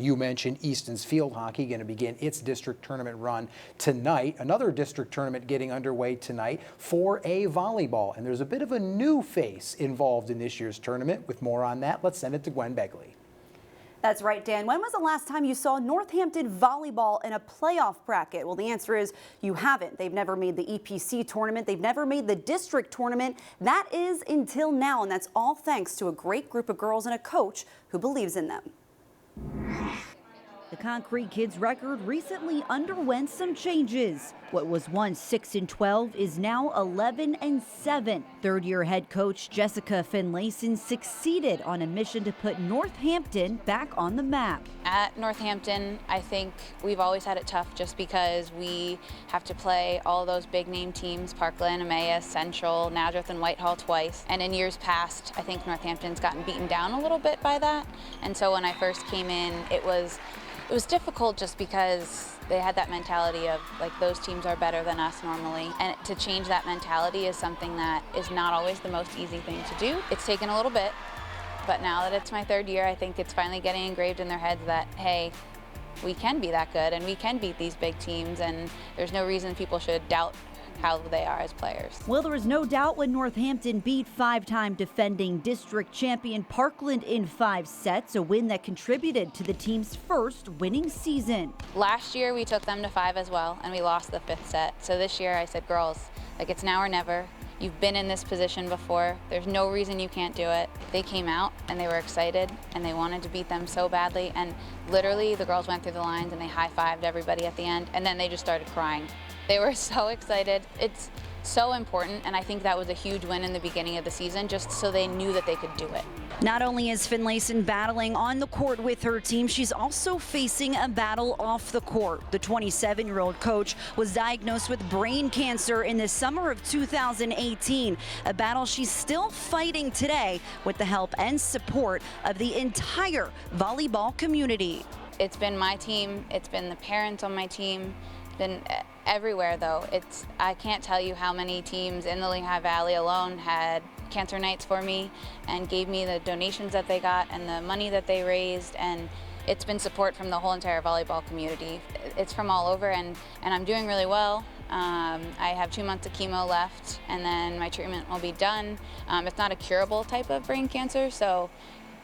You mentioned Easton's field hockey going to begin its district tournament run tonight. Another district tournament getting underway tonight, 4A volleyball. And there's a bit of a new face involved in this year's tournament. With more on that, let's send it to Gwen Begley. That's right, Dan. When was the last time you saw Northampton volleyball in a playoff bracket? Well, the answer is you haven't. They've never made the EPC tournament. They've never made the district tournament. That is until now, and that's all thanks to a great group of girls and a coach who believes in them. The Concrete Kids record recently underwent some changes. What was once 6-12 is now 11-7. Third-year head coach Jessica Finlayson succeeded on a mission to put Northampton back on the map. At Northampton, I think we've always had it tough just because we have to play all those big name teams, Parkland, Emmaus, Central, Nazareth, and Whitehall twice. And in years past, I think Northampton's gotten beaten down a little bit by that. And so when I first came in, it was difficult just because they had that mentality of like those teams are better than us normally. And to change that mentality is something that is not always the most easy thing to do. It's taken a little bit, but now that it's my third year, I think it's finally getting engraved in their heads that, hey, we can be that good and we can beat these big teams, and there's no reason people should doubt how they are as players. Well, there was no doubt when Northampton beat five-time defending district champion Parkland in 5 sets, a win that contributed to the team's first winning season. Last year we took them to 5 as well, and we lost the 5th set. So this year I said, girls, like, it's now or never. You've been in this position before. There's no reason you can't do it. They came out and they were excited and they wanted to beat them so badly, and literally the girls went through the lines and they high-fived everybody at the end, and then they just started crying. They were so excited. It's so important, and I think that was a huge win in the beginning of the season, just so they knew that they could do it. Not only is Finlayson battling on the court with her team, she's also facing a battle off the court. The 27-year-old coach was diagnosed with brain cancer in the summer of 2018, a battle she's still fighting today with the help and support of the entire volleyball community. It's been my team, it's been the parents on my team, been everywhere though. I can't tell you how many teams in the Lehigh Valley alone had cancer nights for me and gave me the donations that they got and the money that they raised, and it's been support from the whole entire volleyball community. It's from all over, and I'm doing really well. I have 2 months of chemo left and then my treatment will be done. It's not a curable type of brain cancer, so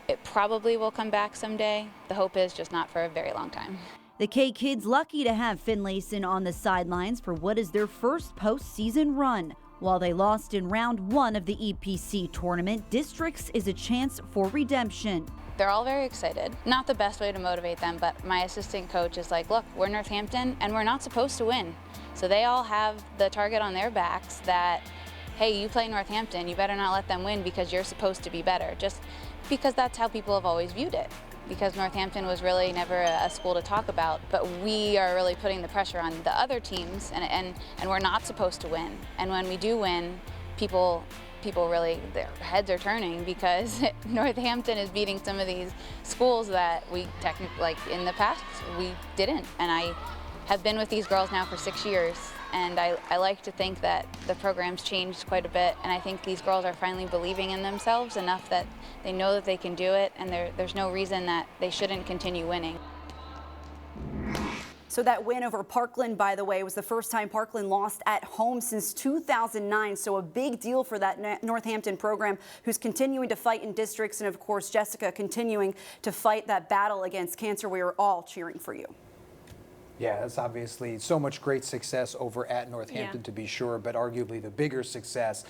it probably will come back someday. The hope is just not for a very long time. The K-Kids lucky to have Finlayson on the sidelines for what is their first postseason run. While they lost in round 1 of the EPC tournament, districts is a chance for redemption. They're all very excited. Not the best way to motivate them, but my assistant coach is like, look, we're Northampton and we're not supposed to win. So they all have the target on their backs that, hey, you play Northampton, you better not let them win because you're supposed to be better. Just because that's how people have always viewed it. Because Northampton was really never a school to talk about, but we are really putting the pressure on the other teams, and we're not supposed to win. And when we do win, people really, their heads are turning because Northampton is beating some of these schools that we technically, like in the past, we didn't. And I have been with these girls now for 6 years, and I like to think that the program's changed quite a bit, and I think these girls are finally believing in themselves enough that they know that they can do it, and there's no reason that they shouldn't continue winning. So that win over Parkland, by the way, was the first time Parkland lost at home since 2009. So a big deal for that Northampton program, who's continuing to fight in districts. And of course, Jessica continuing to fight that battle against cancer. We are all cheering for you. Yeah, that's obviously so much great success over at Northampton, to be sure, but arguably the bigger success,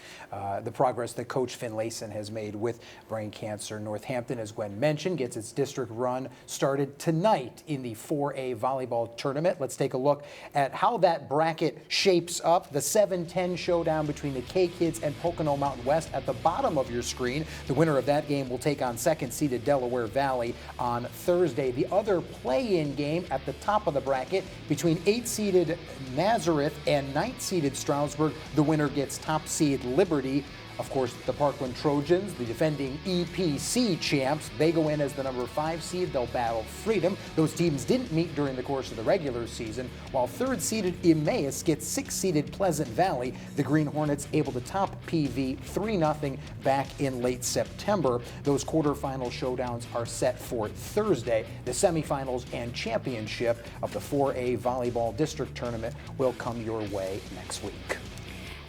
the progress that Coach Finlayson has made with brain cancer. Northampton, as Gwen mentioned, gets its district run started tonight in the 4A volleyball tournament. Let's take a look at how that bracket shapes up. The 7-10 showdown between the K-Kids and Pocono Mountain West at the bottom of your screen. The winner of that game will take on second-seeded Delaware Valley on Thursday. The other play-in game at the top of the bracket between 8-seeded Nazareth and 9th-seeded Stroudsburg. The winner gets top seed Liberty. Of course, the Parkland Trojans, the defending EPC champs, they go in as the number 5 seed. They'll battle Freedom. Those teams didn't meet during the course of the regular season, while 3rd-seeded Emmaus gets 6th-seeded Pleasant Valley. The Green Hornets able to top PV 3-0 back in late September. Those quarterfinal showdowns are set for Thursday. The semifinals and championship of the 4A Volleyball District Tournament will come your way next week.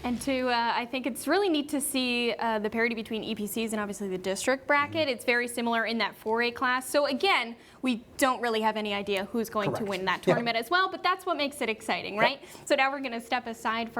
And I think it's really neat to see the parity between EPCs and obviously the district bracket. It's very similar in that 4A class. So again, we don't really have any idea who's going to win that tournament as well, but that's what makes it exciting, right? So now we're going to step aside for